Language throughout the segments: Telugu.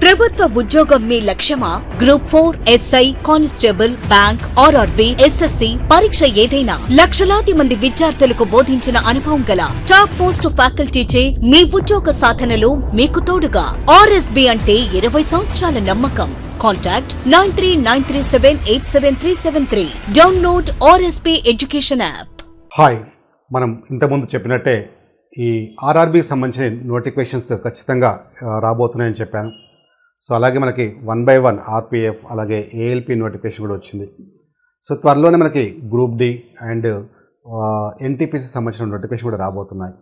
ప్రభుత్వ ఉద్యోగం మీ లక్ష్యమా? Group 4, SI, constable, bank, RRB, SSC పరీక్ష ఏదైనా లక్షలాది మంది విద్యార్థులకు బోధించిన అనుభవం గల టాప్ మోస్ట్ ఫ్యాకల్టీచే మీ ఉద్యోగ సాధనలో మీకు తోడుగా ఆర్ఎస్బీ అంటే 20 సంవత్సరాల నమ్మకం. Contact 9393787373. Download RSB education app. Hi, మనం ఇంతకుముందు చెప్పినట్టే ఈ ఆర్ఆర్బీకి సంబంధించిన నోటిఫికేషన్స్ ఖచ్చితంగా రాబోతున్నాయని చెప్పాను. సో అలాగే మనకి 1 by 1 ఆర్పిఎఫ్ అలాగే ఏఎల్పి నోటిఫికేషన్ కూడా వచ్చింది. సో త్వరలోనే మనకి గ్రూప్ డి అండ్ ఎన్టీపీసీ సంబంధించిన నోటిఫికేషన్ కూడా రాబోతున్నాయి.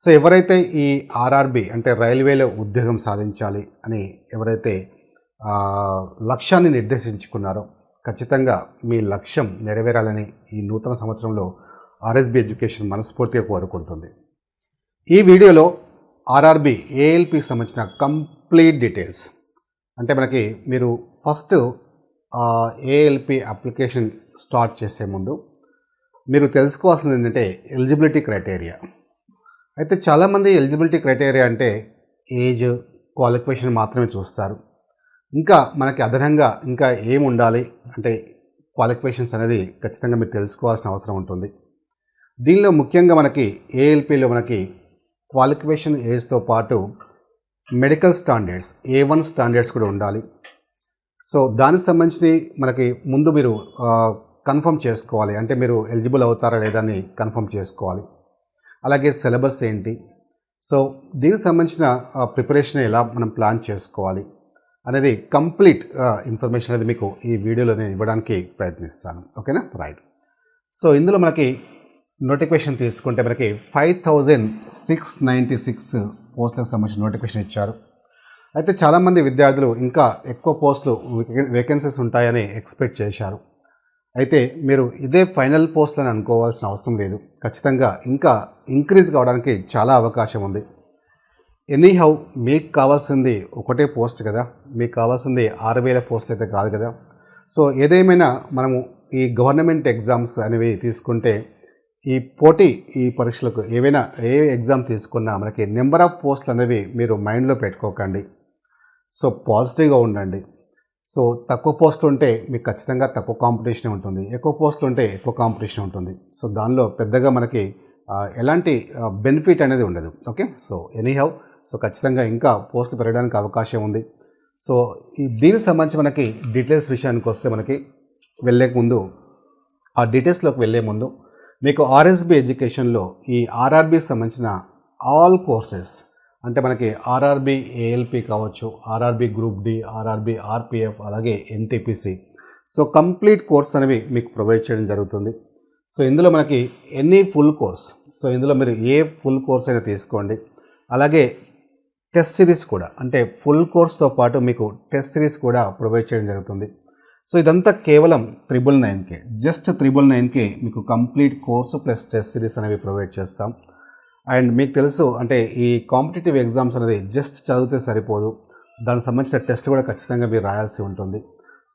సో ఎవరైతే ఈ ఆర్ఆర్బీ అంటే రైల్వేలో ఉద్యోగం సాధించాలి అని ఎవరైతే లక్ష్యాన్ని నిర్దేశించుకున్నారో ఖచ్చితంగా మీ లక్ష్యం నెరవేరాలని ఈ నూతన సంవత్సరంలో ఆర్ఎస్బీ ఎడ్యుకేషన్ మనస్ఫూర్తిగా కోరుకుంటుంది. ఈ వీడియోలో ఆర్ఆర్బీ ఏఎల్పికి సంబంధించిన కంప్లీట్ డీటెయిల్స్ అంటే మనకి మీరు ఫస్ట్ ఏఎల్పి అప్లికేషన్ స్టార్ట్ చేసే ముందు మీరు తెలుసుకోవాల్సింది ఏంటంటే ఎలిజిబిలిటీ క్రైటీరియా. అయితే చాలామంది ఎలిజిబిలిటీ క్రైటీరియా అంటే ఏజ్, క్వాలిఫికేషన్ మాత్రమే చూస్తారు. ఇంకా మనకి అదనంగా ఇంకా ఏం ఉండాలి అంటే క్వాలిఫికేషన్స్ అనేది ఖచ్చితంగా మీరు తెలుసుకోవాల్సిన అవసరం ఉంటుంది. దీనిలో ముఖ్యంగా మనకి ఏఎల్పిలో మనకి క్వాలిఫికేషన్ ఏజ్తో పాటు మెడికల్ స్టాండర్డ్స్ A1 స్టాండర్డ్స్ కూడా ఉండాలి. సో దానికి సంబంధించి మనకి ముందు మీరు కన్ఫర్మ్ చేసుకోవాలి, అంటే మీరు ఎలిజిబుల్ అవుతారా లేదా అని కన్ఫర్మ్ చేసుకోవాలి. అలాగే సిలబస్ ఏంటి, సో దీనికి సంబంధించిన ప్రిపరేషన్ ఎలా మనం ప్లాన్ చేసుకోవాలి అనేది కంప్లీట్ ఇన్ఫర్మేషన్ అనేది మీకు ఈ వీడియోలో నేను ఇవ్వడానికి ప్రయత్నిస్తాను. ఓకేనా, రైట్. సో ఇందులో మనకి నోటిఫికేషన్ తీసుకుంటే మనకి 5696 పోస్టులకు సంబంధించిన నోటిఫికేషన్ ఇచ్చారు. అయితే చాలామంది విద్యార్థులు ఇంకా ఎక్కువ పోస్టులు వేకెన్సీస్ ఉంటాయని ఎక్స్పెక్ట్ చేశారు. అయితే మీరు ఇదే ఫైనల్ పోస్టులు అని అనుకోవాల్సిన అవసరం లేదు. ఖచ్చితంగా ఇంకా ఇంక్రీజ్ కావడానికి చాలా అవకాశం ఉంది. ఎనీహౌ మీకు కావాల్సింది ఒకటే పోస్ట్ కదా, మీకు కావాల్సింది 6000 పోస్టులు అయితే కాదు కదా. సో ఏదేమైనా మనము ఈ గవర్నమెంట్ ఎగ్జామ్స్ అనేవి తీసుకుంటే ఈ పరీక్షలకు ఏవైనా ఏ ఎగ్జామ్ తీసుకున్నా మనకి నెంబర్ ఆఫ్ పోస్టులు అనేవి మీరు మైండ్లో పెట్టుకోకండి. సో పాజిటివ్గా ఉండండి. సో తక్కువ పోస్టులు ఉంటే మీకు ఖచ్చితంగా తక్కువ కాంపిటీషన్ ఉంటుంది, ఎక్కువ పోస్టులు ఉంటే ఎక్కువ కాంపిటీషన్ ఉంటుంది. సో దానిలో పెద్దగా మనకి ఎలాంటి బెనిఫిట్ అనేది ఉండదు. ఓకే, సో ఎనీహౌ సో ఖచ్చితంగా ఇంకా పోస్టులు పెరగడానికి అవకాశం ఉంది. సో దీనికి సంబంధించి మనకి డీటెయిల్స్ విషయానికి వస్తే మనకి డీటెయిల్స్లోకి వెళ్ళే ముందు మీకు ఆర్ఎస్బీ ఎడ్యుకేషన్లో ఈ ఆర్ఆర్బీకి సంబంధించిన ఆల్ కోర్సెస్ అంటే మనకి ఆర్ఆర్బీ ఏఎల్పి కావచ్చు, RRB group D, RRB RPF అలాగే ఎన్టీపీసీ, సో కంప్లీట్ కోర్స్ అనేవి మీకు ప్రొవైడ్ చేయడం జరుగుతుంది. సో ఇందులో మనకి ఎనీ ఫుల్ కోర్స్, సో ఇందులో మీరు ఏ ఫుల్ కోర్స్ అయినా తీసుకోండి. అలాగే టెస్ట్ సిరీస్ కూడా, అంటే ఫుల్ కోర్స్తో పాటు మీకు టెస్ట్ సిరీస్ కూడా ప్రొవైడ్ చేయడం జరుగుతుంది. సో ఇదంతా కేవలం 999K, జస్ట్ 999K మీకు complete course plus test series అనేవి ప్రొవైడ్ చేస్తాం. అండ్ మీకు తెలుసు అంటే ఈ కాంపిటేటివ్ ఎగ్జామ్స్ అనేది జస్ట్ చదివితే సరిపోదు, దానికి సంబంధించిన టెస్ట్ కూడా ఖచ్చితంగా మీరు రాయాల్సి ఉంటుంది.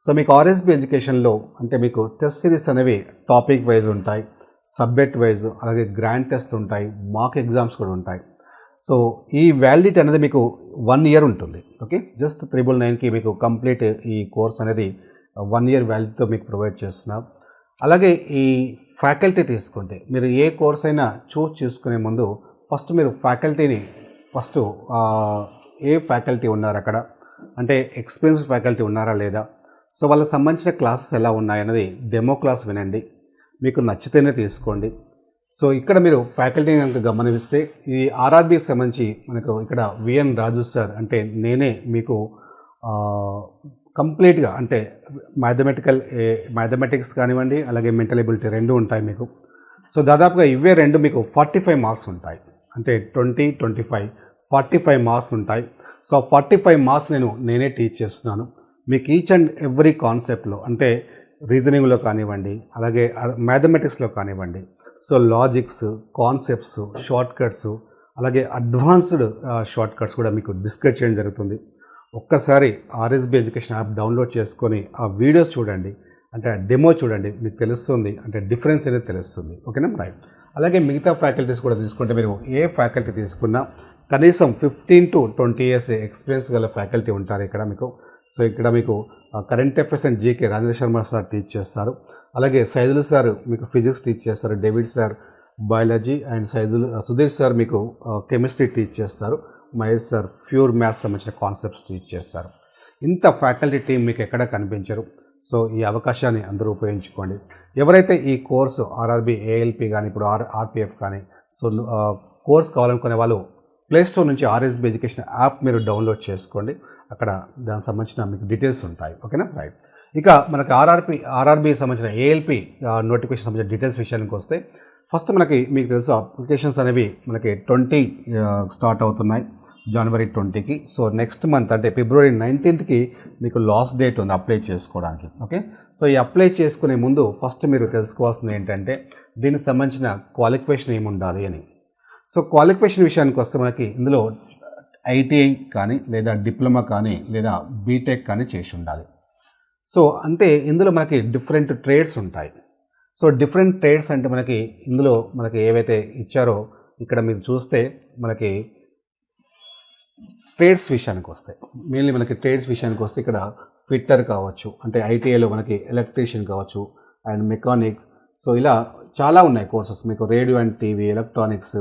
సో మీకు ఆర్ఎస్బీ ఎడ్యుకేషన్లో అంటే మీకు టెస్ట్ సిరీస్ అనేవి టాపిక్ వైజ్ ఉంటాయి, సబ్జెక్ట్ వైజ్, అలాగే గ్రాండ్ టెస్ట్ ఉంటాయి, మాక్ ఎగ్జామ్స్ కూడా ఉంటాయి. సో ఈ వ్యాలిడిటీ అనేది మీకు 1 year ఉంటుంది. ఓకే, జస్ట్ 999K మీకు కంప్లీట్ ఈ కోర్స్ అనేది 1 year వ్యాలిడిటీతో మీకు ప్రొవైడ్ చేస్తున్నాం. అలాగే ఈ ఫ్యాకల్టీ తీసుకుంటే మీరు ఏ కోర్స్ అయినా చూసుకునే ముందు ఫస్ట్ మీరు ఫ్యాకల్టీని ఏ ఫ్యాకల్టీ ఉన్నారు అక్కడ, అంటే ఎక్స్పీరియన్స్డ్ ఫ్యాకల్టీ ఉన్నారా లేదా, సో వాళ్ళకి సంబంధించిన క్లాసెస్ ఎలా ఉన్నాయన్నది డెమో క్లాస్ వినండి, మీకు నచ్చితేనే తీసుకోండి. సో ఇక్కడ మీరు ఫ్యాకల్టీ కనుక గమనిస్తే ఈ ఆర్ఆర్బీకి సంబంధించి మనకు ఇక్కడ విఎన్ రాజు సార్, అంటే నేనే మీకు కంప్లీట్గా అంటే మ్యాథమెటిక్స్ కానివ్వండి అలాగే మెంటల్ ఎబిలిటీ 2 ఉంటాయి మీకు. సో దాదాపుగా ఇవే 2 మీకు 45 మార్క్స్ ఉంటాయి, అంటే 20, 25, 45 మార్క్స్ ఉంటాయి. సో 45 మార్క్స్ నేనే టీచ్ చేస్తున్నాను మీకు ఈచ్ అండ్ ఎవ్రీ కాన్సెప్ట్లో, అంటే రీజనింగ్లో కానివ్వండి అలాగే మ్యాథమెటిక్స్లో కానివ్వండి. So logics, concepts, short cuts అలాగే అడ్వాన్స్డ్ షార్ట్ కట్స్ కూడా మీకు డిస్కస్ చేయడం జరుగుతుంది. ఒక్కసారి ఆర్ఎస్బీ ఎడ్యుకేషన్ యాప్ డౌన్లోడ్ చేసుకొని ఆ వీడియోస్ చూడండి, అంటే ఆ డెమో చూడండి, మీకు తెలుస్తుంది, అంటే డిఫరెన్స్ అనేది తెలుస్తుంది. ఓకేనా, రైట్. అలాగే మిగతా ఫ్యాకల్టీస్ కూడా తీసుకుంటే మీరు ఏ ఫ్యాకల్టీ తీసుకున్నా కనీసం 15 to 20 years ఎక్స్పీరియన్స్ గల ఫ్యాకల్టీ ఉంటారు ఇక్కడ మీకు. సో ఇక్కడ మీకు current affairs and GK Rajendra Sharma sir teach చేస్తారు. అలాగే సైదులు సార్ మీకు ఫిజిక్స్ టీచ్ చేస్తారు, David sir biology and Sudheer sir మీకు కెమిస్ట్రీ టీచ్ చేస్తారు, మహేష్ సార్ ప్యూర్ మ్యాథ్స్ సంబంధించిన కాన్సెప్ట్స్ టీచ్ చేస్తారు. ఇంత ఫ్యాకల్టీ టీం మీకు ఎక్కడ కనిపించరు. సో ఈ అవకాశాన్ని అందరూ ఉపయోగించుకోండి. ఎవరైతే ఈ కోర్సు ఆర్ఆర్బీ ఏఎల్పి కానీ ఇప్పుడు ఆర్పిఎఫ్ కానీ సో కోర్స్ కావాలనుకునే వాళ్ళు ప్లేస్టోర్ నుంచి ఆర్ఎస్బీ ఎడ్యుకేషన్ యాప్ మీరు డౌన్లోడ్ చేసుకోండి. అక్కడ దానికి సంబంధించిన మీకు డీటెయిల్స్ ఉంటాయి. ఓకేనా, రైట్. ఇక మనకి ఆర్ఆర్బీ సంబంధించిన ఏఎల్పి నోటిఫికేషన్ సంబంధించిన డీటెయిల్స్ విషయానికి వస్తే ఫస్ట్ మీకు తెలుసు అప్లికేషన్స్ అనేవి మనకి 20 స్టార్ట్ అవుతున్నాయి, జనవరి 20కి. సో నెక్స్ట్ మంత్ అంటే ఫిబ్రవరి 19కి మీకు లాస్ట్ డేట్ ఉంది అప్లై చేసుకోవడానికి. ఓకే, సో ఈ అప్లై చేసుకునే ముందు ఫస్ట్ మీరు తెలుసుకోవాల్సింది ఏంటంటే దీనికి సంబంధించిన క్వాలిఫికేషన్ ఏమి ఉండాలి అని. సో క్వాలిఫికేషన్ విషయానికి వస్తే మనకి ఇందులో ఐటీఐ కానీ లేదా డిప్లొమా కానీ లేదా బీటెక్ కానీ చేసి ఉండాలి. సో అంటే ఇందులో మనకి డిఫరెంట్ ట్రేడ్స్ ఉంటాయి. సో డిఫరెంట్ ట్రేడ్స్ అంటే ఇందులో మనకి ఏవైతే ఇచ్చారో ఇక్కడ మీరు చూస్తే మనకి ట్రేడ్స్ విషయానికి వస్తాయి. మెయిన్లీ ట్రేడ్స్ విషయానికి వస్తే ఇక్కడ ఫిట్టర్ కావచ్చు, అంటే ఐటీఐలో మనకి ఎలక్ట్రీషియన్ కావచ్చు అండ్ మెకానిక్. సో ఇలా చాలా ఉన్నాయి కోర్సెస్ మీకు, radio and TV, electronics.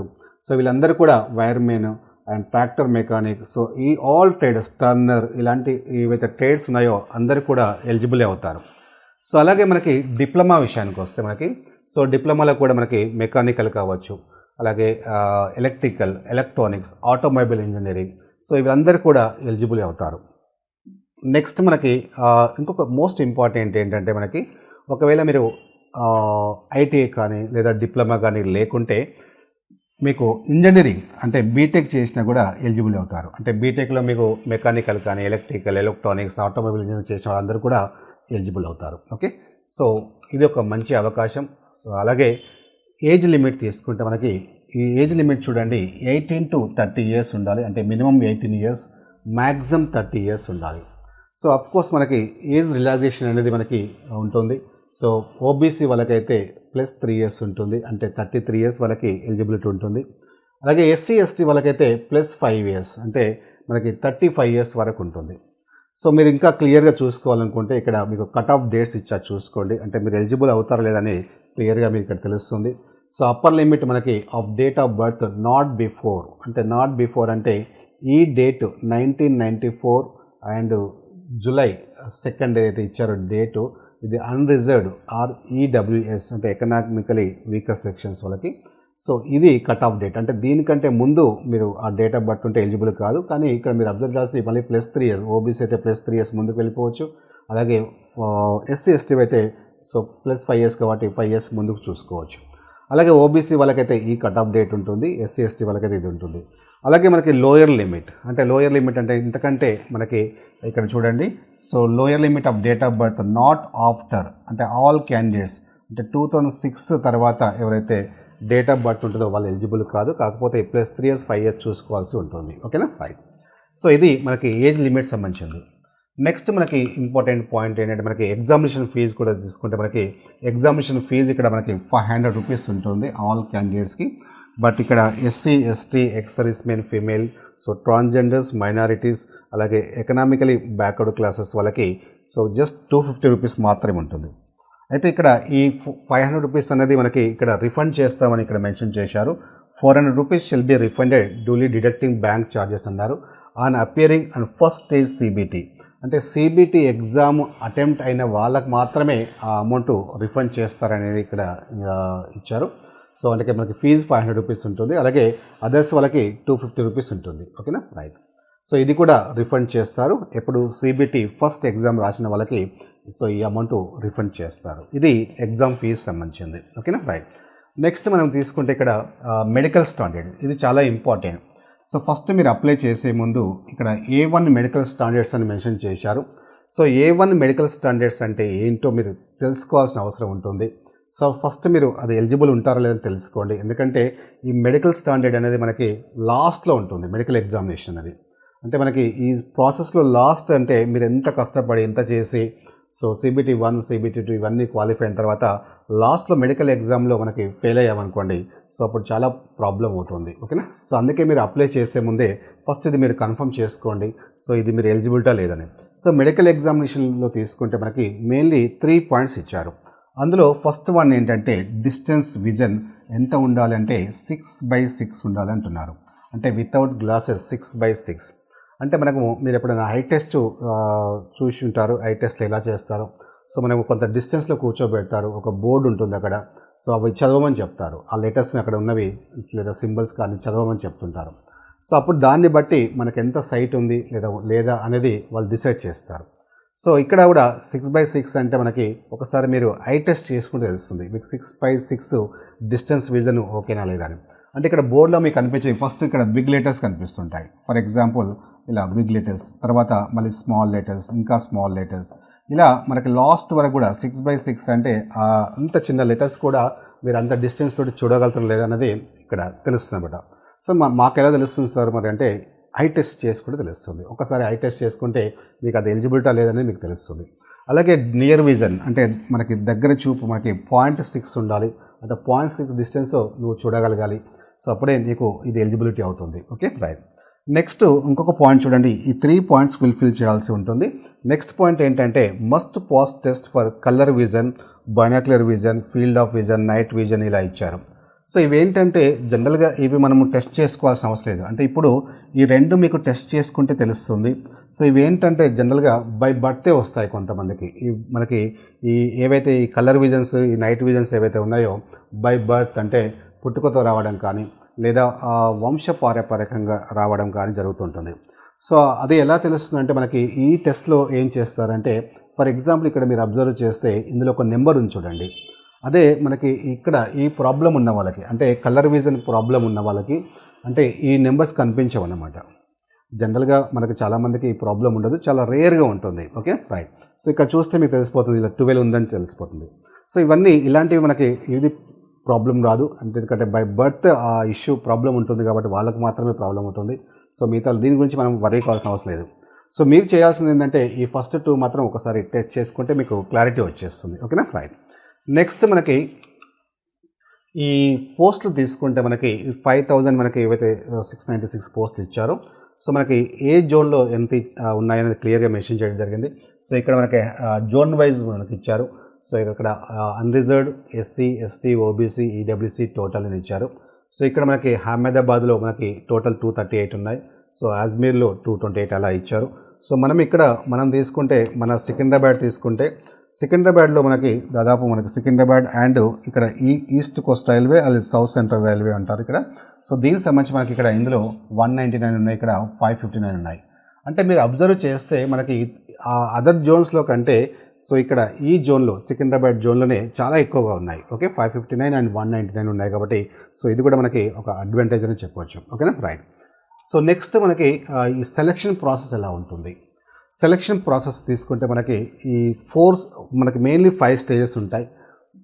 So వీళ్ళందరూ కూడా wiremen and tractor mechanic. So ఈ ఆల్ ట్రేడర్స్, టర్నర్, ఇలాంటి ఏవైతే ట్రేడ్స్ ఉన్నాయో అందరూ కూడా ఎలిజిబుల్ అవుతారు. సో అలాగే డిప్లొమా విషయానికి వస్తే సో డిప్లొమాలో కూడా మెకానికల్ కావచ్చు, అలాగే electrical, electronics, automobile engineering. So వీళ్ళందరూ కూడా ఎలిజిబుల్ అవుతారు. నెక్స్ట్ ఇంకొక మోస్ట్ ఇంపార్టెంట్ ఏంటంటే ఒకవేళ మీరు ఐటీఐ కానీ లేదా డిప్లొమా కానీ లేకుంటే మీకు ఇంజనీరింగ్ అంటే బీటెక్ చేసినా కూడా ఎలిజిబుల్ అవుతారు. అంటే బీటెక్లో మీకు మెకానికల్ కానీ ఎలక్ట్రికల్, ఎలక్ట్రానిక్స్, ఆటోమొబైల్ ఇంజనీరింగ్ చేసిన వాళ్ళందరూ కూడా ఎలిజిబుల్ అవుతారు. ఓకే, సో ఇది ఒక మంచి అవకాశం. సో అలాగే ఏజ్ లిమిట్ తీసుకుంటే ఈ ఏజ్ లిమిట్ చూడండి 18 to 30 years ఉండాలి. అంటే మినిమం 18 years, మ్యాక్సిమం 30 years ఉండాలి. సో అఫ్కోర్స్ ఏజ్ రిలాక్సేషన్ అనేది ఉంటుంది. సో ఓబీసీ వాళ్ళకైతే +3 years ఉంటుంది, అంటే 33 years వాళ్ళకి ఎలిజిబిలిటీ ఉంటుంది. అలాగే ఎస్సీ ఎస్టీ వాళ్ళకైతే +5 years, అంటే 35 years వరకు ఉంటుంది. సో మీరు ఇంకా క్లియర్గా చూసుకోవాలనుకుంటే ఇక్కడ మీకు కట్ ఆఫ్ డేట్స్ ఇచ్చా చూసుకోండి. అంటే మీరు ఎలిజిబుల్ అవుతారా లేదని క్లియర్గా మీకు ఇక్కడ తెలుస్తుంది. So upper limit of date of birth not before అంటే ఈ డేట్ 1994 అండ్ జూలై 2 ఏదైతే ఇచ్చారో డేటు, ఇది అన్రిజర్వ్డ్ ఆర్ ఈడబ్ల్యూఎస్ అంటే ఎకనామికలీ వీకర్ సెక్షన్స్ వాళ్ళకి. సో ఇది కట్ ఆఫ్ డేట్, అంటే దీనికంటే ముందు మీరు ఆ డేట్ ఆఫ్ బర్త్ ఉంటే ఎలిజిబుల్ కాదు. కానీ ఇక్కడ మీరు అబ్జర్వ్ చేస్తే మళ్ళీ +3 years, ఓబీసీ అయితే +3 years ముందుకు వెళ్ళిపోవచ్చు. అలాగే ఎస్సీ ఎస్టీ అయితే సో +5 years కాబట్టి 5 years ముందుకు చూసుకోవచ్చు. అలాగే ఓబీసీ వాళ్ళకైతే ఈ కట్ ఆఫ్ డేట్ ఉంటుంది, ఎస్సీ ఎస్టీ వాళ్ళకైతే ఇది ఉంటుంది. అలాగే లోయర్ లిమిట్ అంటే ఇంతకంటే ఇక్కడ చూడండి. So lower limit of date of birth not after అంటే ఆల్ క్యాండిడేట్స్ అంటే 2006 తర్వాత ఎవరైతే డేట్ ఆఫ్ బర్త్ ఉంటుందో వాళ్ళు ఎలిజిబుల్ కాదు. కాకపోతే +3 years 5 years చూసుకోవాల్సి ఉంటుంది. ఓకేనా, రైట్. సో ఇది ఏజ్ లిమిట్ సంబంధించింది. నెక్స్ట్ ఇంపార్టెంట్ పాయింట్ ఏంటంటే ఎగ్జామినేషన్ ఫీజు కూడా తీసుకుంటే ఎగ్జామినేషన్ ఫీజు ఇక్కడ 500 rupees ఉంటుంది ఆల్ క్యాండిడేట్స్కి. బట్ ఇక్కడ SC ST, ex service men, female, so transgenders, minorities, అలాగే ఎకనామికలీ బ్యాక్వర్డ్ క్లాసెస్ వాళ్ళకి సో జస్ట్ 250 rupees మాత్రమే ఉంటుంది. అయితే ఇక్కడ ఈ 500 rupees అనేది ఇక్కడ రిఫండ్ చేస్తామని ఇక్కడ మెన్షన్ చేశారు. 400 rupees shall be refunded duly deducting bank charges అన్నారు on appearing and first stage CBT. అంటే సిబిటి ఎగ్జామ్ అటెంప్ట్ అయిన వాళ్ళకి మాత్రమే ఆ అమౌంట్ రిఫండ్ చేస్తారనేది ఇక్కడ ఇచ్చారు. సో అంటే ఫీజు 500 rupees ఉంటుంది. అలాగే అదర్స్ వాళ్ళకి 250 rupees ఉంటుంది. ఓకేనా, రైట్. సో ఇది కూడా రిఫండ్ చేస్తారు. ఎప్పుడు సిబిటి ఫస్ట్ ఎగ్జామ్ రాసిన వాళ్ళకి సో ఈ అమౌంట్ రిఫండ్ చేస్తారు. ఇది ఎగ్జామ్ ఫీజు సంబంధించింది. ఓకేనా, రైట్. నెక్స్ట్ మనం తీసుకుంటే ఇక్కడ మెడికల్ స్టాండర్డ్, ఇది చాలా ఇంపార్టెంట్. సో ఫస్ట్ మీరు అప్లై చేసే ముందు ఇక్కడ A1 మెడికల్ స్టాండర్డ్స్ అని మెన్షన్ చేశారు. సో A1 మెడికల్ స్టాండర్డ్స్ అంటే ఏంటో మీరు తెలుసుకోవాల్సిన అవసరం ఉంటుంది. సో ఫస్ట్ మీరు అది ఎలిజిబుల్ ఉంటారో లేదని తెలుసుకోండి. ఎందుకంటే ఈ మెడికల్ స్టాండర్డ్ అనేది లాస్ట్లో ఉంటుంది మెడికల్ ఎగ్జామినేషన్ అనేది. అంటే ఈ ప్రాసెస్లో లాస్ట్ అంటే మీరు ఎంత కష్టపడి ఎంత చేసి సో CBT 1 CBT 2 ఇవన్నీ క్వాలిఫై అయిన తర్వాత లాస్ట్లో మెడికల్ ఎగ్జామ్లో మనకి ఫెయిల్ అయ్యామనుకోండి, సో అప్పుడు చాలా ప్రాబ్లం అవుతుంది. ఓకేనా. సో అందుకే మీరు అప్లై చేసే ముందే ఫస్ట్ ఇది మీరు కన్ఫర్మ్ చేసుకోండి, సో ఇది మీరు ఎలిజిబిలిటా లేదని. సో మెడికల్ ఎగ్జామినేషన్లో తీసుకుంటే మనకి మెయిన్లీ 3 పాయింట్స్ ఇచ్చారు. అందులో ఫస్ట్ వన్ ఏంటంటే డిస్టెన్స్ విజన్ ఎంత ఉండాలంటే 6/6 ఉండాలి అంటున్నారు. అంటే వితౌట్ గ్లాసెస్ 6/6. అంటే మీరు ఎప్పుడైనా ఐ టెస్ట్ చూసి ఉంటారు, ఐ టెస్ట్లో ఎలా చేస్తారు. సో మనకు కొంత డిస్టెన్స్లో కూర్చోబెడతారు, ఒక బోర్డు ఉంటుంది అక్కడ. సో అవి చదవమని చెప్తారు, ఆ లెటర్స్ని అక్కడ ఉన్నవి లేదా సింబల్స్ కానీ చదవమని చెప్తుంటారు. సో అప్పుడు దాన్ని బట్టి మనకు ఎంత సైట్ ఉంది లేదా అనేది వాళ్ళు డిసైడ్ చేస్తారు. సో ఇక్కడ కూడా 6/6 అంటే మనకి ఒకసారి మీరు ఐ టెస్ట్ చేసుకుంటే తెలుస్తుంది మీకు 6/6 డిస్టెన్స్ విజన్ ఓకేనా లేదా అని. అంటే ఇక్కడ బోర్డులో మీకు కనిపించేవి ఫస్ట్ ఇక్కడ బిగ్ లెటర్స్ కనిపిస్తుంటాయి. ఫర్ ఎగ్జాంపుల్ ఇలా బిగ్ లెటర్స్, తర్వాత మళ్ళీ స్మాల్ లెటర్స్, ఇంకా స్మాల్ లెటర్స్, ఇలా మనకి లాస్ట్ వరకు కూడా 6/6 అంటే అంత చిన్న లెటర్స్ కూడా మీరు అంత డిస్టెన్స్ తోటి చూడగలుగుతారు లేదన్నది ఇక్కడ తెలుస్తుంది అన్నమాట. సో మాకు ఎలా తెలుస్తుంది సార్ మరి అంటే ఐ టెస్ట్ చేసుకుంటే తెలుస్తుంది. ఒకసారి ఐ టెస్ట్ చేసుకుంటే మీకు అది ఎలిజిబిలిటా లేదని మీకు తెలుస్తుంది. అలాగే నియర్ విజన్ అంటే మనకి దగ్గర చూపు మనకి 0.6 ఉండాలి. అంటే 0.6 డిస్టెన్స్ నువ్వు చూడగలగాలి. సో అప్పుడే నీకు ఇది ఎలిజిబిలిటీ అవుతుంది. Okay right. నెక్స్ట్ ఇంకొక పాయింట్ చూడండి, ఈ 3 పాయింట్స్ ఫుల్ఫిల్ చేయాల్సి ఉంటుంది. నెక్స్ట్ పాయింట్ ఏంటంటే must pass test for colour vision, binocular vision, field of vision, night vision ఇలా ఇచ్చారు. సో ఇవేంటంటే జనరల్గా ఇవి మనము టెస్ట్ చేసుకోవాల్సిన అవసరం లేదు. అంటే ఇప్పుడు ఈ రెండు మీకు టెస్ట్ చేసుకుంటే తెలుస్తుంది. సో ఇవేంటంటే జనరల్గా బై బర్తే వస్తాయి కొంతమందికి. మనకి ఏవైతే ఈ కలర్ విజన్స్, ఈ నైట్ విజన్స్ ఏవైతే ఉన్నాయో బై బర్త్ అంటే పుట్టుకతో రావడం కానీ లేదా వంశపారపర్యకంగా రావడం కానీ జరుగుతుంటుంది. సో అది ఎలా తెలుస్తుంది అంటే మనకి ఈ టెస్ట్లో ఏం చేస్తారంటే ఫర్ ఎగ్జాంపుల్ ఇక్కడ మీరు అబ్జర్వ్ చేస్తే ఇందులో ఒక నెంబర్ ఉంది చూడండి. అదే మనకి ఇక్కడ ఈ ప్రాబ్లం ఉన్న వాళ్ళకి అంటే కలర్ విజన్ ప్రాబ్లం ఉన్న వాళ్ళకి అంటే ఈ నెంబర్స్ కనిపించవు అన్నమాట. జనరల్గా మనకి చాలామందికి ఈ ప్రాబ్లం ఉండదు, చాలా రేర్గా ఉంటుంది. Okay right. సో ఇక్కడ చూస్తే మీకు తెలిసిపోతుంది ఇలా 12 ఉందని తెలిసిపోతుంది. సో ఇవన్నీ ఇలాంటివి మనకి ఇది ప్రాబ్లం రాదు అంటే ఎందుకంటే బై బర్త్ ఆ ఇష్యూ ప్రాబ్లం ఉంటుంది కాబట్టి వాళ్ళకి మాత్రమే ప్రాబ్లం అవుతుంది. సో మిగతా దీని గురించి మనం వరీ కావాల్సిన అవసరం లేదు. సో మీరు చేయాల్సింది ఏంటంటే ఈ ఫస్ట్ 2 మాత్రం ఒకసారి టెస్ట్ చేసుకుంటే మీకు క్లారిటీ వచ్చేస్తుంది. ఓకేనా రైట్. నెక్స్ట్ మనకి ఈ పోస్టులు తీసుకుంటే మనకి 5000 మనకి ఏవైతే 696 పోస్టులు ఇచ్చారో సో మనకి ఏ జోన్లో ఎంత ఉన్నాయనేది క్లియర్గా మెన్షన్ చేయడం జరిగింది. సో ఇక్కడ మనకి జోన్ వైజ్ మనకి ఇచ్చారు. సో ఇక్కడ unreserved, SC, ST, OBC, EWC total అని ఇచ్చారు. సో ఇక్కడ మనకి అహ్మదాబాద్లో మనకి టోటల్ 238 ఉన్నాయి. సో అజ్మీర్లో 228 అలా ఇచ్చారు. సో మనం తీసుకుంటే మన సికింద్రాబాద్ తీసుకుంటే సికింద్రాబాద్లో మనకి దాదాపు మనకి సికింద్రాబాద్ అండ్ ఇక్కడ ఈస్ట్ కోస్ట్ రైల్వే అది సౌత్ సెంట్రల్ రైల్వే అంటారు ఇక్కడ. సో దీనికి సంబంధించి మనకి ఇక్కడ ఇందులో 199 ఉన్నాయి, ఇక్కడ 559 ఉన్నాయి. అంటే మీరు అబ్జర్వ్ చేస్తే మనకి ఆ అదర్ జోన్స్లో కంటే సో ఇక్కడ ఈ జోన్లో సికింద్రాబాద్ జోన్లోనే చాలా ఎక్కువగా ఉన్నాయి. ఓకే 559 అండ్ 199 ఉన్నాయి కాబట్టి సో ఇది కూడా మనకి ఒక అడ్వాంటేజ్ అని చెప్పవచ్చు. ఓకేనా రైట్. సో నెక్స్ట్ మనకి ఈ సెలక్షన్ ప్రాసెస్ ఎలా ఉంటుంది. సెలక్షన్ ప్రాసెస్ తీసుకుంటే మనకి ఈ మనకి మెయిన్లీ 5 స్టేజెస్ ఉంటాయి.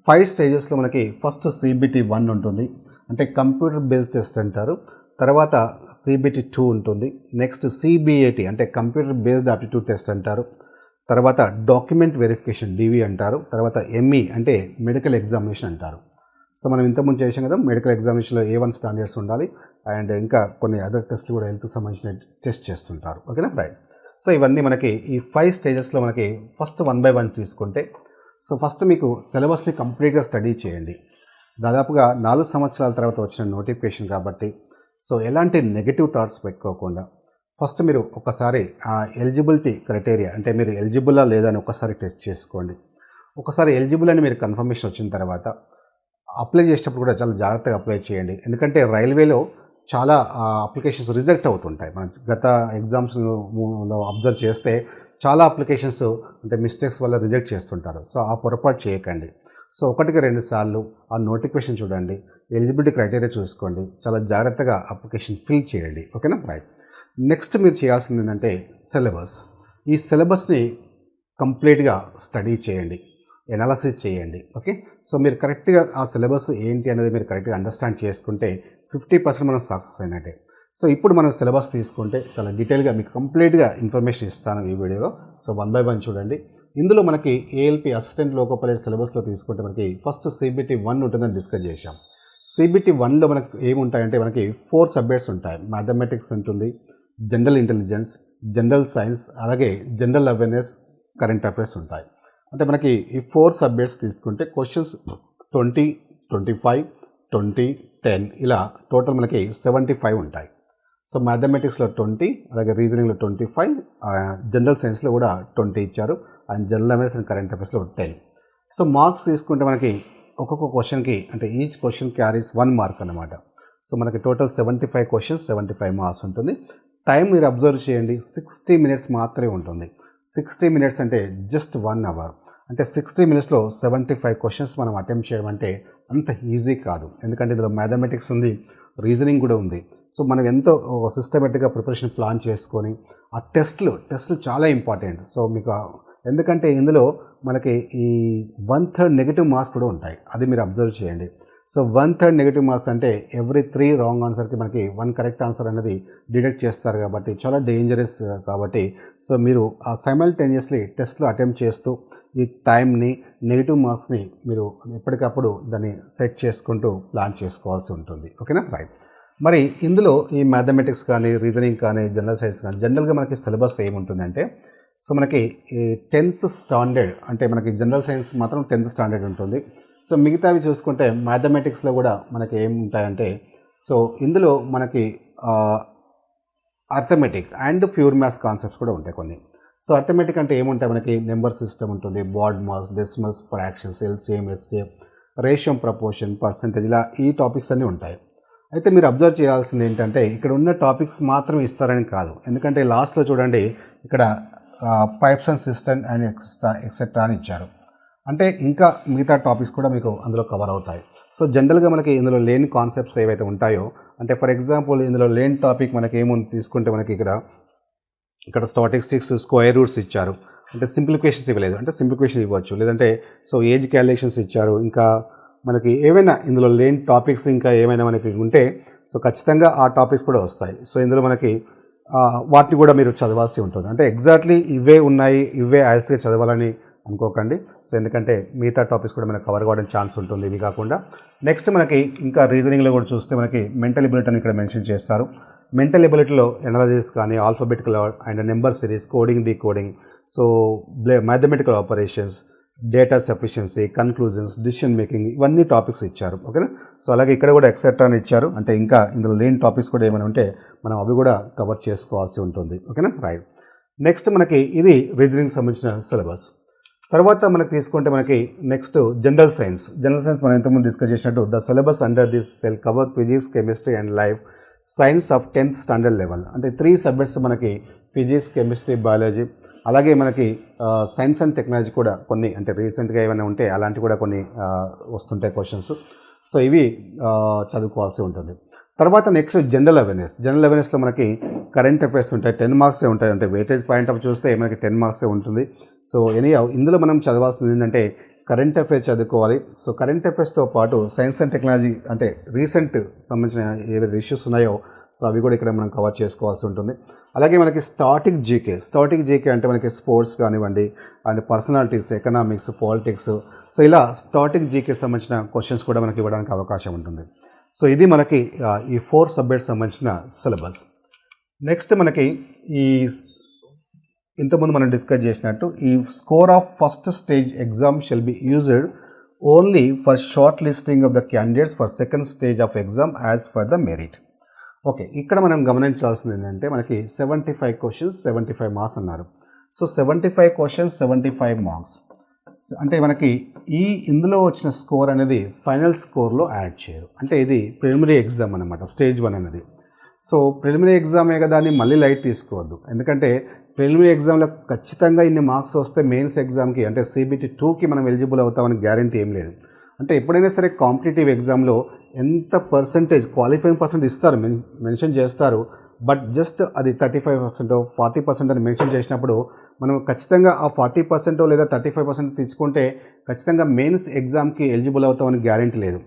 5 స్టేజెస్లో మనకి ఫస్ట్ CBT 1 ఉంటుంది, అంటే కంప్యూటర్ బేస్డ్ టెస్ట్ అంటారు. తర్వాత CBT 2 ఉంటుంది. నెక్స్ట్ CBAT అంటే కంప్యూటర్ బేస్డ్ ఆప్టిట్యూడ్ టెస్ట్ అంటారు. తర్వాత డాక్యుమెంట్ వెరిఫికేషన్ DV అంటారు. తర్వాత ME అంటే మెడికల్ ఎగ్జామినేషన్ అంటారు. సో మనం ఇంతకుముందు చేసాం కదా, మెడికల్ ఎగ్జామినేషన్లో A1 స్టాండర్డ్స్ ఉండాలి అండ్ ఇంకా కొన్ని అదర్ టెస్ట్లు కూడా హెల్త్కి సంబంధించిన టెస్ట్ చేస్తుంటారు. ఓకేనా రైట్. సో ఇవన్నీ మనకి ఈ 5 స్టేజెస్లో మనకి ఫస్ట్ 1 by 1 తీసుకుంటే సో ఫస్ట్ మీకు సిలబస్ని కంప్లీట్గా స్టడీ చేయండి. దాదాపుగా 4 సంవత్సరాల తర్వాత వచ్చిన నోటిఫికేషన్ కాబట్టి సో ఎలాంటి నెగిటివ్ థాట్స్ పెట్టుకోకుండా ఫస్ట్ మీరు ఒకసారి ఆ ఎలిజిబిలిటీ క్రైటీరియా అంటే మీరు ఎలిజిబులా లేదా అని ఒకసారి టెస్ట్ చేసుకోండి. ఒకసారి ఎలిజిబుల్ అని మీరు కన్ఫర్మేషన్ వచ్చిన తర్వాత అప్లై చేసేటప్పుడు కూడా చాలా జాగ్రత్తగా అప్లై చేయండి. ఎందుకంటే రైల్వేలో చాలా అప్లికేషన్స్ రిజెక్ట్ అవుతుంటాయి. మనం గత ఎగ్జామ్స్లో అబ్జర్వ్ చేస్తే చాలా అప్లికేషన్స్ అంటే మిస్టేక్స్ వల్ల రిజెక్ట్ చేస్తుంటారు. సో ఆ పొరపాటు చేయకండి. సో 1-2 సార్లు ఆ నోటిఫికేషన్ చూడండి, ఎలిజిబిలిటీ క్రైటీరియా చూసుకోండి, చాలా జాగ్రత్తగా అప్లికేషన్ ఫిల్ చేయండి. ఓకేనా రైట్. నెక్స్ట్ మీరు చేయాల్సింది ఏంటంటే సిలబస్. ఈ సిలబస్ని కంప్లీట్గా స్టడీ చేయండి, ఎనాలసిస్ చేయండి. ఓకే సో మీరు కరెక్ట్గా ఆ సిలబస్ ఏంటి అనేది మీరు కరెక్ట్గా అండర్స్టాండ్ చేసుకుంటే 50% మనం సక్సెస్ అయినట్టే. సో ఇప్పుడు మనం సిలబస్ తీసుకుంటే చాలా డీటెయిల్గా మీకు కంప్లీట్గా ఇన్ఫర్మేషన్ ఇస్తాను ఈ వీడియోలో. సో 1 by 1 చూడండి. ఇందులో మనకి ఏఎల్పి అసిస్టెంట్ లోకో పైలట్ సిలబస్లో తీసుకుంటే మనకి ఫస్ట్ CBT 1 ఉంటుందని డిస్కస్ చేశాం. CBT 1లో మనకి ఏముంటాయంటే మనకి 4 సబ్జెక్ట్స్ ఉంటాయి. మ్యాథమెటిక్స్ ఉంటుంది, జనరల్ ఇంటెలిజెన్స్, జనరల్ సైన్స్, అలాగే జనరల్ అవేర్నెస్, కరెంట్ అఫైర్స్ ఉంటాయి. అంటే మనకి ఈ 4 సబ్జెక్ట్స్ తీసుకుంటే క్వశ్చన్స్ 20, 25, 20, 10 ఇలా టోటల్ మనకి 75 ఉంటాయి. సో మ్యాథమెటిక్స్లో 20, అలాగే రీజనింగ్లో 25, జనరల్ సైన్స్లో కూడా 20 ఇచ్చారు, and general awareness and current అఫైర్స్లో 10. సో మార్క్స్ తీసుకుంటే మనకి ఒక్కొక్క క్వశ్చన్కి అంటే ఈచ్ క్వశ్చన్ క్యారీస్ 1 మార్క్ అనమాట. సో మనకి టోటల్ 75 క్వశ్చన్స్ 75 మార్క్స్ ఉంటుంది. టైం మీరు అబ్జర్వ్ చేయండి, 60 మినిట్స్ మాత్రమే ఉంటుంది. 60 మినిట్స్ అంటే జస్ట్ 1 అవర్. అంటే 60 మినిట్స్లో 75 క్వశ్చన్స్ మనం అటెంప్ట్ చేయడం అంటే అంత ఈజీ కాదు. ఎందుకంటే ఇందులో మ్యాథమెటిక్స్ ఉంది, రీజనింగ్ కూడా ఉంది. సో మనం ఎంతో సిస్టమేటిక్గా ప్రిపరేషన్ ప్లాన్ చేసుకొని ఆ టెస్ట్లు చాలా ఇంపార్టెంట్. సో మీకు ఎందుకంటే ఇందులో మనకి ఈ 1/3 నెగిటివ్ మార్క్స్ కూడా ఉంటాయి, అది మీరు అబ్జర్వ్ చేయండి. సో 1/3 నెగిటివ్ మార్క్స్ అంటే ఎవ్రీ 3 రాంగ్ ఆన్సర్కి మనకి 1 కరెక్ట్ ఆన్సర్ అనేది డిడక్ట్ చేస్తారు కాబట్టి చాలా డేంజరస్ కాబట్టి సో మీరు ఆ సైమల్టేనియస్లీ టెస్ట్లో అటెంప్ట్ చేస్తూ ఈ టైంని నెగిటివ్ మార్క్స్ని మీరు ఎప్పటికప్పుడు దాన్ని సెట్ చేసుకుంటూ ప్లాన్ చేసుకోవాల్సి ఉంటుంది. ఓకేనా, రైట్. మరి ఇందులో ఈ మ్యాథమెటిక్స్ కానీ రీజనింగ్ కానీ జనరల్ సైన్స్ కానీ జనరల్గా మనకి సిలబస్ ఏముంటుందంటే సో మనకి ఈ 10th స్టాండర్డ్ అంటే మనకి జనరల్ సైన్స్ మాత్రం 10th స్టాండర్డ్ ఉంటుంది. సో మిగతావి చూసుకుంటే మ్యాథమెటిక్స్లో కూడా మనకి ఏముంటాయంటే సో ఇందులో మనకి arithmetic and pure maths concepts కూడా ఉంటాయి కొన్ని. సో అర్థమెటిక్ అంటే ఏముంటాయి మనకి నెంబర్ సిస్టమ్ ఉంటుంది, BODMAS, decimals, fractions, LCM, HCF, రేషియం, ప్రపోర్షన్, పర్సంటేజ్ ఇలా ఈ టాపిక్స్ అన్నీ ఉంటాయి. అయితే మీరు అబ్జర్వ్ చేయాల్సింది ఏంటంటే ఇక్కడ ఉన్న టాపిక్స్ మాత్రం ఇస్తారని కాదు, ఎందుకంటే లాస్ట్లో చూడండి ఇక్కడ pipes and system and etcetera అని ఇచ్చారు. అంటే ఇంకా మిగతా టాపిక్స్ కూడా మీకు అందులో కవర్ అవుతాయి. సో జనరల్గా మనకి ఇందులో లేని కాన్సెప్ట్స్ ఏవైతే ఉంటాయో అంటే ఫర్ ఎగ్జాంపుల్ ఇందులో లేని టాపిక్ మనకి ఏముంది తీసుకుంటే మనకి ఇక్కడ స్టాటిస్టిక్స్, స్క్వేర్ రూట్స్ ఇచ్చారు, అంటే సింప్లిఫికేషన్స్ ఇవ్వలేదు, అంటే సింప్లిఫికేషన్ ఇవ్వచ్చు, లేదంటే సో ఏజ్ క్యాలిక్యులేషన్స్ ఇచ్చారు. ఇంకా మనకి ఏవైనా ఇందులో లేని టాపిక్స్ ఇంకా ఏమైనా మనకి ఉంటే సో ఖచ్చితంగా ఆ టాపిక్స్ కూడా వస్తాయి. సో ఇందులో మనకి వాటిని కూడా మీరు చదవాల్సి ఉంటుంది. అంటే ఎగ్జాక్ట్లీ ఇవే ఉన్నాయి, ఇవే యాజ్గా చదవాలని అనుకోకండి. సో ఎందుకంటే మిగతా టాపిక్స్ కూడా మనకు కవర్ కావడానికి ఛాన్స్ ఉంటుంది. ఇది కాకుండా నెక్స్ట్ మనకి ఇంకా రీజనింగ్లో కూడా చూస్తే మనకి మెంటల్ ఎబిలిటీ అని ఇక్కడ మెన్షన్ చేస్తారు. మెంటల్ ఎబిలిటీలో ఎనాలసిస్ కానీ, alphabetical and number series, coding, decoding, so mathematical operations, data sufficiency, conclusions, decision making ఇవన్నీ టాపిక్స్ ఇచ్చారు. ఓకేనా. సో అలాగే ఇక్కడ కూడా ఎక్సెట్రా అని ఇచ్చారు, అంటే ఇంకా ఇందులో లేని టాపిక్స్ కూడా ఏమైనా ఉంటే మనం అవి కూడా కవర్ చేసుకోవాల్సి ఉంటుంది. ఓకేనా, రైట్. నెక్స్ట్ మనకి ఇది రీజనింగ్ సంబంధించిన సిలబస్. తర్వాత మనకి తీసుకుంటే మనకి నెక్స్ట్ జనరల్ సైన్స్ మనం ఇంతకుముందు డిస్కస్ చేసినట్టు the syllabus under this cell cover physics, chemistry and life science of 10th standard level. అంటే 3 సబ్జెక్ట్స్ మనకి ఫిజిక్స్, కెమిస్ట్రీ, బయాలజీ, అలాగే మనకి సైన్స్ అండ్ టెక్నాలజీ కూడా కొన్ని అంటే రీసెంట్గా ఏమైనా ఉంటే అలాంటివి కూడా కొన్ని వస్తుంటాయి క్వశ్చన్స్. సో ఇవి చదువుకోవాల్సి ఉంటుంది. తర్వాత నెక్స్ట్ జనరల్ అవేర్నెస్లో మనకి కరెంట్ అఫైర్స్ ఉంటాయి, 10 మార్క్సే ఉంటాయి. అంటే వెయిటేజ్ పాయింట్ ఆఫ్ చూస్తే మనకి 10 మార్క్సే ఉంటుంది. సో ఇందులో మనం చదవాల్సింది ఏంటంటే కరెంట్ అఫైర్స్ చదువుకోవాలి. సో కరెంట్ అఫైర్స్తో పాటు సైన్స్ అండ్ టెక్నాలజీ అంటే రీసెంట్ సంబంధించిన ఏవైతే ఇష్యూస్ ఉన్నాయో సో అవి కూడా ఇక్కడ మనం కవర్ చేసుకోవాల్సి ఉంటుంది. అలాగే మనకి స్టాటిక్ జీకే అంటే మనకి స్పోర్ట్స్ కానివ్వండి, and personalities, economics, politics, so ఇలా స్టాటిక్ జీకే సంబంధించిన క్వశ్చన్స్ కూడా మనకి ఇవ్వడానికి అవకాశం ఉంటుంది. సో ఇది మనకి ఈ 4 సబ్జెక్ట్స్ సంబంధించిన సిలబస్. నెక్స్ట్ మనకి ఈ ఇంతకుముందు మనం డిస్కస్ చేసినట్టు ఈ score of first stage exam shell be used only for shortlisting of the candidates for second stage of exam as for the merit. Okay, ఇక్కడ మనం గమనించాల్సింది ఏంటంటే మనకి 75 క్వశ్చన్స్ 75 మార్క్స్ అన్నారు. సో 75 క్వశ్చన్స్ 75 మార్క్స్ అంటే మనకి ఇందులో వచ్చిన స్కోర్ అనేది ఫైనల్ స్కోర్లో యాడ్ చేయరు. అంటే ఇది ప్రిలిమినరీ ఎగ్జామ్ అనమాట, స్టేజ్ 1 అనేది. సో ప్రిలిమినరీ ఎగ్జామే కదా అని మళ్ళీ లైట్ తీసుకోవద్దు, ఎందుకంటే ప్రిలిమినరీ ఎగ్జామ్లో ఖచ్చితంగా ఇన్ని మార్క్స్ వస్తే మెయిన్స్ ఎగ్జామ్కి అంటే CBT 2కి మనం ఎలిజిబుల్ అవుతామని గ్యారంటీ ఏం లేదు. అంటే ఎప్పుడైనా సరే కాంపిటేటివ్ ఎగ్జామ్లో ఎంత పర్సంటేజ్ క్వాలిఫైయింగ్ పర్సెంట్ ఇస్తారు, మెన్షన్ చేస్తారు, బట్ జస్ట్ అది 35% 40% అని మెన్షన్ చేసినప్పుడు మనం ఖచ్చితంగా ఆ 40% లేదా 35% తెచ్చుకుంటే ఖచ్చితంగా మెయిన్స్ ఎగ్జామ్కి ఎలిజిబుల్ అవుతామని గ్యారంటీ లేదు.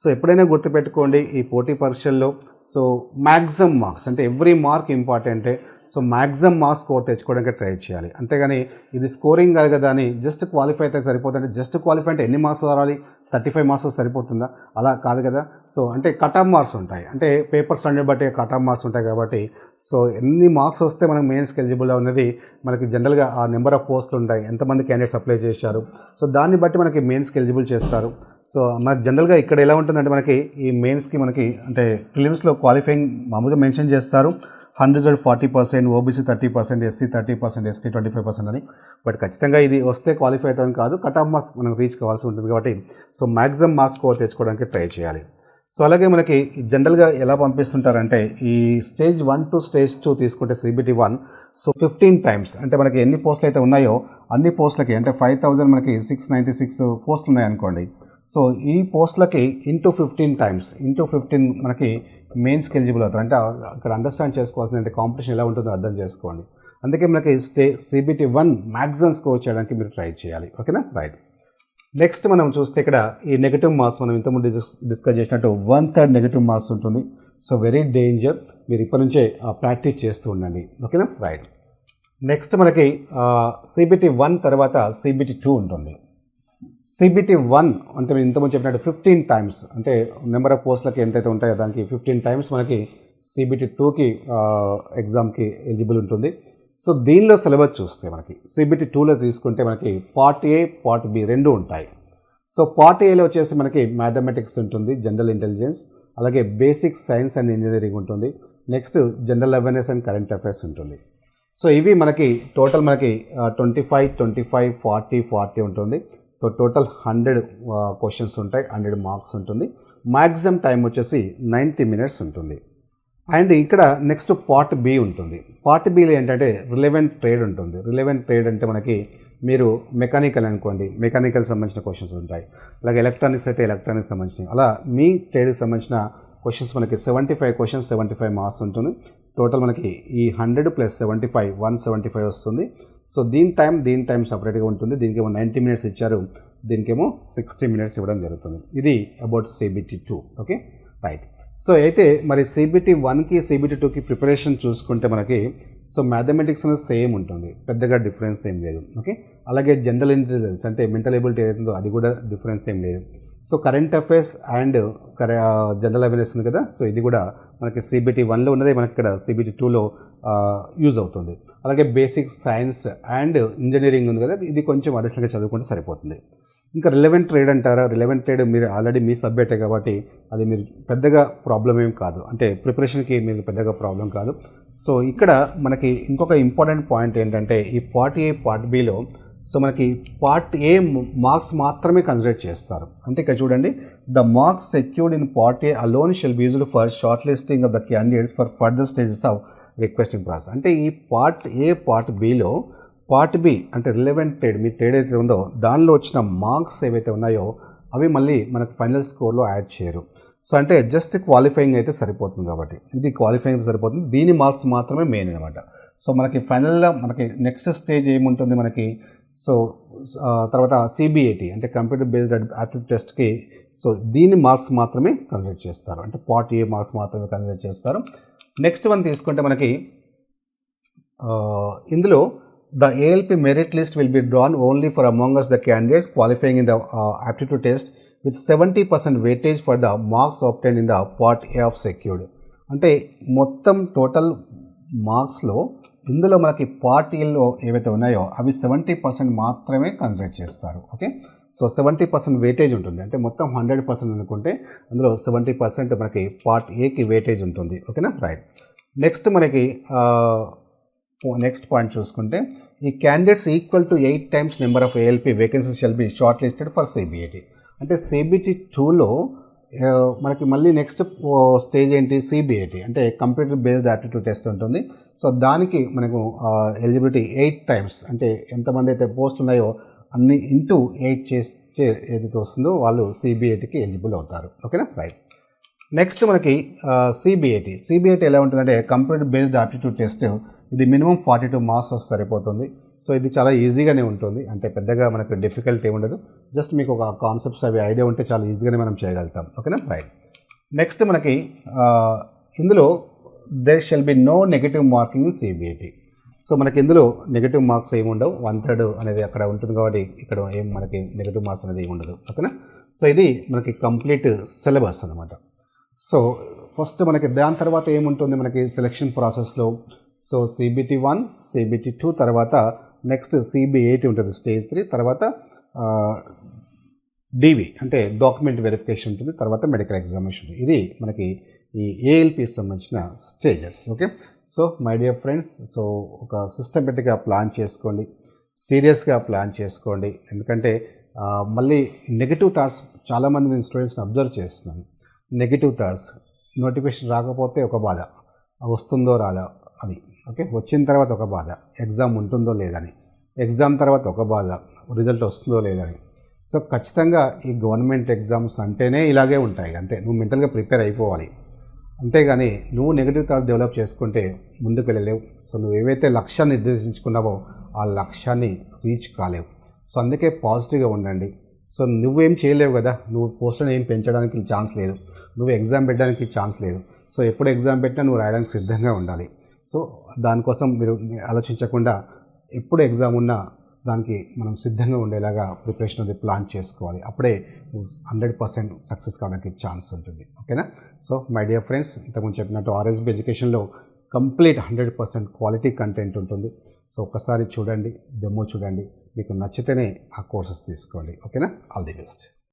సో ఎప్పుడైనా గుర్తుపెట్టుకోండి ఈ పోటీ పరీక్షల్లో సో మ్యాక్సిమం మార్క్స్ అంటే ఎవ్రీ మార్క్ ఇంపార్టెంటే. సో మ్యాక్సిమం మార్క్స్ స్కోర్ తెచ్చుకోవడానికి ట్రై చేయాలి. అంతేగాని ఇది స్కోరింగ్ కాదు కదా అని జస్ట్ క్వాలిఫై అయితే సరిపోతుంది. జస్ట్ క్వాలిఫై అంటే ఎన్ని మార్క్స్ రావాలి, 35 మార్క్స్ సరిపోతుందా? అలా కాదు కదా. సో అంటే కట్ ఆఫ్ మార్క్స్ ఉంటాయి, అంటే పేపర్ స్టాండర్డ్ బట్టి కట్ ఆఫ్ మార్క్స్ ఉంటాయి కాబట్టి సో ఎన్ని మార్క్స్ వస్తే మనకు మెయిన్స్కి ఎలిజిబుల్ ఉన్నది మనకి జనరల్గా ఆ నెంబర్ ఆఫ్ పోస్టులు ఉంటాయి, ఎంతమంది క్యాండిడేట్స్ అప్లై చేశారు, సో దాన్ని బట్టి మనకి మెయిన్స్కి ఎలిజిబుల్ చేస్తారు. సో మనకి జనరల్గా ఇక్కడ ఎలా ఉంటుందంటే మనకి ఈ మెయిన్స్కి మనకి అంటే ప్రిలిమ్స్లో క్వాలిఫైయింగ్ మామూలుగా మెన్షన్ చేస్తారు 140%, ఓబీసీ 30%, ఎస్సీ 30%, ఎస్టీ 25% అని. బట్ ఖచ్చితంగా ఇది వస్తే క్వాలిఫై అవుతామని కాదు, కట్ ఆఫ్ మార్క్స్ మనం రీచ్ కావాల్సి ఉంటుంది కాబట్టి సో మ్యాక్సిమం మార్క్స్ స్కోర్ తెచ్చుకోవడానికి ట్రై చేయాలి. సో అలాగే మనకి జనరల్గా ఎలా పంపిస్తుంటారంటే ఈ స్టేజ్ 1 టు స్టేజ్ 2 తీసుకుంటే CBT 1 సో 15 టైమ్స్ అంటే మనకి ఎన్ని పోస్టులు అయితే ఉన్నాయో అన్ని పోస్టులకి అంటే 5000 మనకి 696 పోస్టులు ఉన్నాయనుకోండి. సో ఈ పోస్టులకి ఇంటూ 15 టైమ్స్ ఇంటూ 15 మనకి మెయిన్స్కి ఎలిజిబుల్ అవుతారు. అంటే అక్కడ అండర్స్టాండ్ చేసుకోవాల్సింది అంటే కాంపిటీషన్ ఎలా ఉంటుందో అర్థం చేసుకోండి. అందుకే మనకి CBT 1 మ్యాక్సిమం స్కోర్ చేయడానికి మీరు ట్రై చేయాలి. ఓకేనా, రైట్. నెక్స్ట్ మనం చూస్తే ఇక్కడ ఈ నెగిటివ్ మార్క్స్ మనం ఇంతకుముందు డిస్కస్ చేసినట్టు 1/3 నెగిటివ్ మార్క్స్ ఉంటుంది. సో వెరీ డేంజర్, మీరు ఇప్పటి నుంచే ప్రాక్టీస్ చేస్తూ ఉండండి. ఓకేనా, రైట్. నెక్స్ట్ మనకి CBT 1 తర్వాత CBT 2 ఉంటుంది. CBT 1 అంటే నేను ఇంతకుముందు చెప్పినట్టు 15 టైమ్స్ అంటే నెంబర్ ఆఫ్ పోస్టులకి ఎంతైతే ఉంటాయో దానికి 15 టైమ్స్ మనకి CBT 2కి ఎగ్జామ్కి ఎలిజిబుల్ ఉంటుంది. సో దీనిలో సిలబస్ చూస్తే మనకి CBT 2లో తీసుకుంటే మనకి పార్ట్ ఏ పార్ట్ బి రెండు ఉంటాయి. సో పార్ట్ ఏలో వచ్చేసి మనకి మ్యాథమెటిక్స్ ఉంటుంది, జనరల్ ఇంటెలిజెన్స్, అలాగే బేసిక్ సైన్స్ అండ్ ఇంజనీరింగ్ ఉంటుంది. Next general awareness and current affairs ఉంటుంది. సో ఇవి మనకి టోటల్ మనకి 25, 25, 40, 40 ఉంటుంది. సో టోటల్ 100 క్వశ్చన్స్ ఉంటాయి, 100 మార్క్స్ ఉంటుంది. మ్యాక్సిమం టైం వచ్చేసి 90 మినిట్స్ ఉంటుంది. అండ్ ఇక్కడ నెక్స్ట్ పార్ట్ బి ఉంటుంది. పార్ట్ బిలో ఏంటంటే రిలవెంట్ ట్రేడ్ ఉంటుంది. రిలవెంట్ ట్రేడ్ అంటే మనకి మీరు మెకానికల్ అనుకోండి, మెకానికల్ సంబంధించిన క్వశ్చన్స్ ఉంటాయి, అలాగే ఎలక్ట్రానిక్స్ అయితే ఎలక్ట్రానిక్స్ సంబంధించి, అలా మీ ట్రేడ్కి సంబంధించిన క్వశ్చన్స్ మనకి 75 క్వశ్చన్స్ 75 మార్క్స్ ఉంటుంది. టోటల్ మనకి ఈ 100 + 75 175 వస్తుంది. సో దీని టైం సపరేట్గా ఉంటుంది. దీనికేమో 90 మినిట్స్ ఇచ్చారు, దీనికేమో 60 మినిట్స్ ఇవ్వడం జరుగుతుంది. ఇది about CBT 2. Okay, right. So అయితే మరి CBT 1కి CBT 2కి ప్రిపరేషన్ చూసుకుంటే మనకి సో మ్యాథమెటిక్స్ అనేది సేమ్ ఉంటుంది, పెద్దగా డిఫరెన్స్ ఏం లేదు. ఓకే, అలాగే జనరల్ ఇంటెలిజెన్స్ అంటే మెంటల్ ఎబిలిటీ ఏదైతుందో అది కూడా డిఫరెన్స్ ఏం లేదు. So current affairs and general awareness ఉంది కదా, సో ఇది కూడా మనకి CBT 1లో ఉన్నదే మనకి ఇక్కడ CBT 2లో యూజ్ అవుతుంది. అలాగే బేసిక్ సైన్స్ అండ్ ఇంజనీరింగ్ ఉంది కదా, ఇది కొంచెం అడిషనల్గా చదువుకుంటే సరిపోతుంది. ఇంకా రిలవెంట్ ట్రేడ్ అంటారా, రిలవెంట్ ట్రేడ్ మీరు ఆల్రెడీ మీ సబ్జెక్టే కాబట్టి అది మీరు పెద్దగా ప్రాబ్లం ఏం కాదు, అంటే ప్రిపరేషన్కి మీకు పెద్దగా ప్రాబ్లం కాదు. సో ఇక్కడ మనకి ఇంకొక ఇంపార్టెంట్ పాయింట్ ఏంటంటే ఈ పార్ట్ ఏ పార్ట్ బిలో సో మనకి పార్ట్ ఏ మార్క్స్ మాత్రమే కన్సిడర్ చేస్తారు. అంటే ఇక్కడ చూడండి, the marks secured in part A alone shall be used for shortlisting of the candidates for further stages of requesting process. అంటే ఈ పార్ట్ ఏ పార్ట్ బిలో పార్ట్ బి అంటే రిలవెంట్ ట్రేడ్ మీ ట్రేడ్ అయితే ఉందో దానిలో వచ్చిన మార్క్స్ ఏవైతే ఉన్నాయో అవి మళ్ళీ మనకు ఫైనల్ స్కోర్లో యాడ్ చేయరు. సో అంటే జస్ట్ క్వాలిఫైయింగ్ అయితే సరిపోతుంది కాబట్టి ఇది క్వాలిఫైయింగ్ సరిపోతుంది, దీని మార్క్స్ మాత్రమే మెయిన్ అనమాట. సో మనకి ఫైనల్లో మనకి నెక్స్ట్ స్టేజ్ ఏముంటుంది మనకి, సో తర్వాత CBAT అంటే కంప్యూటర్ బేస్డ్ యాప్టిట్యూడ్ టెస్ట్కి సో దీని మార్క్స్ మాత్రమే కన్సిడర్ చేస్తారు, అంటే పార్ట్ ఏ మార్క్స్ మాత్రమే కన్సిడర్ చేస్తారు. నెక్స్ట్ వన్ తీసుకుంటే మనకి ఇందులో the ALP merit list will be drawn only for among us the candidates qualifying in the aptitude test with 70% weightage for the marks obtained in the part A of secured. అంటే మొత్తం టోటల్ మార్క్స్లో ఇందులో మనకి పార్ట్ ఏలో ఏవైతే ఉన్నాయో అవి 70% మాత్రమే కన్సిడర్ చేస్తారు. ఓకే, సో 70% వెయిటేజ్ ఉంటుంది, అంటే మొత్తం 100% అనుకుంటే అందులో 70% మనకి పార్ట్ ఏకి వెయిటేజ్ ఉంటుంది. ఓకేనా, రైట్. నెక్స్ట్ మనకి నెక్స్ట్ పాయింట్ చూసుకుంటే ఈ candidates equal to 8 times number of ALP vacancies shall be short listed for CBAT. అంటే CBT 2లో మనకి మళ్ళీ నెక్స్ట్ స్టేజ్ ఏంటి, CBAT అంటే కంప్యూటర్ బేస్డ్ యాప్టిట్యూడ్ టెస్ట్ ఉంటుంది. సో దానికి మనకు ఎలిజిబిలిటీ 8 times అంటే ఎంతమంది అయితే పోస్టులు ఉన్నాయో అన్ని ఇంటూ 8 చేస్తే ఏదైతే వస్తుందో వాళ్ళు CBATకి ఎలిజిబుల్ అవుతారు. ఓకేనా, రైట్. నెక్స్ట్ మనకి CBAT ఎలా ఉంటుందంటే కంప్యూటర్ బేస్డ్ యాప్టిట్యూడ్ టెస్ట్, ఇది మినిమం 42 మార్క్స్ సరిపోతుంది. సో ఇది చాలా ఈజీగానే ఉంటుంది, అంటే పెద్దగా మనకు డిఫికల్ట్ ఏమి ఉండదు. జస్ట్ మీకు ఒక కాన్సెప్ట్స్ అవి ఐడియా ఉంటే చాలా ఈజీగానే మనం చేయగలుగుతాం. ఓకేనా, రైట్. నెక్స్ట్ మనకి ఇందులో there shall be no negative marking in CBAT. So మనకి ఇందులో నెగటివ్ మార్క్స్ ఏమి ఉండవు, 1/3 అనేది అక్కడ ఉంటుంది కాబట్టి ఇక్కడ ఏం మనకి నెగటివ్ మార్క్స్ అనేది ఏమి ఉండదు. ఓకేనా, సో ఇది మనకి కంప్లీట్ సిలబస్ అనమాట. సో ఫస్ట్ మనకి దాని తర్వాత ఏముంటుంది మనకి సెలెక్షన్ ప్రాసెస్లో. సో CBT 1, CBT 2 తర్వాత నెక్స్ట్ CBAT ఉంటుంది స్టేజ్ 3, తర్వాత DV అంటే డాక్యుమెంట్ వెరిఫికేషన్ ఉంటుంది, తర్వాత మెడికల్ ఎగ్జామినేషన్. ఇది మనకి ఈ ALP సంబంధించిన stages. Okay, so my dear friends, so ఒక సిస్టమేటిక్గా ప్లాన్ చేసుకోండి, సీరియస్గా ప్లాన్ చేసుకోండి. ఎందుకంటే మళ్ళీ నెగిటివ్ థాట్స్ చాలామంది నేను స్టూడెంట్స్ని అబ్జర్వ్ చేస్తున్నాను. నెగిటివ్ థాట్స్, నోటిఫికేషన్ రాకపోతే ఒక బాధ, వస్తుందో రాదా అని. ఓకే, వచ్చిన తర్వాత ఒక బాధ, ఎగ్జామ్ ఉంటుందో లేదని, ఎగ్జామ్ తర్వాత ఒక బాధ, రిజల్ట్ వస్తుందో లేదని. సో ఖచ్చితంగా ఈ గవర్నమెంట్ ఎగ్జామ్స్ అంటేనే ఇలాగే ఉంటాయి. అంతే, నువ్వు మెంటల్గా ప్రిపేర్ అయిపోవాలి. అంతేగాని నువ్వు నెగిటివ్ థాట్ డెవలప్ చేసుకుంటే ముందుకు వెళ్ళలేవు. సో నువ్వు ఏవైతే లక్ష్యాన్ని నిర్దేశించుకున్నావో ఆ లక్ష్యాన్ని రీచ్ కాలేవు. సో అందుకే పాజిటివ్గా ఉండండి. సో నువ్వేం చేయలేవు కదా, నువ్వు పోస్టులను ఏం పెంచడానికి ఛాన్స్ లేదు, నువ్వు ఎగ్జామ్ పెట్టడానికి ఛాన్స్ లేదు. సో ఎప్పుడు ఎగ్జామ్ పెట్టినా నువ్వు రాయడానికి సిద్ధంగా ఉండాలి. సో దానికోసం మీరు ఆలోచించకుండా ఎప్పుడు ఎగ్జామ్ ఉన్నా దానికి మనం సిద్ధంగా ఉండేలాగా ప్రిపరేషన్ అది ప్లాన్ చేసుకోవాలి. అప్పుడే నువ్వు 100% సక్సెస్ కావడానికి ఛాన్స్ ఉంటుంది. ఓకేనా, సో మై డియర్ ఫ్రెండ్స్, ఇంతకుముందు చెప్పినట్టు RSB ఎడ్యుకేషన్లో కంప్లీట్ 100% క్వాలిటీ కంటెంట్ ఉంటుంది. సో ఒక్కసారి చూడండి, డెమో చూడండి, మీకు నచ్చితేనే ఆ కోర్సెస్ తీసుకోండి. ఓకేనా, ఆల్ ది బెస్ట్.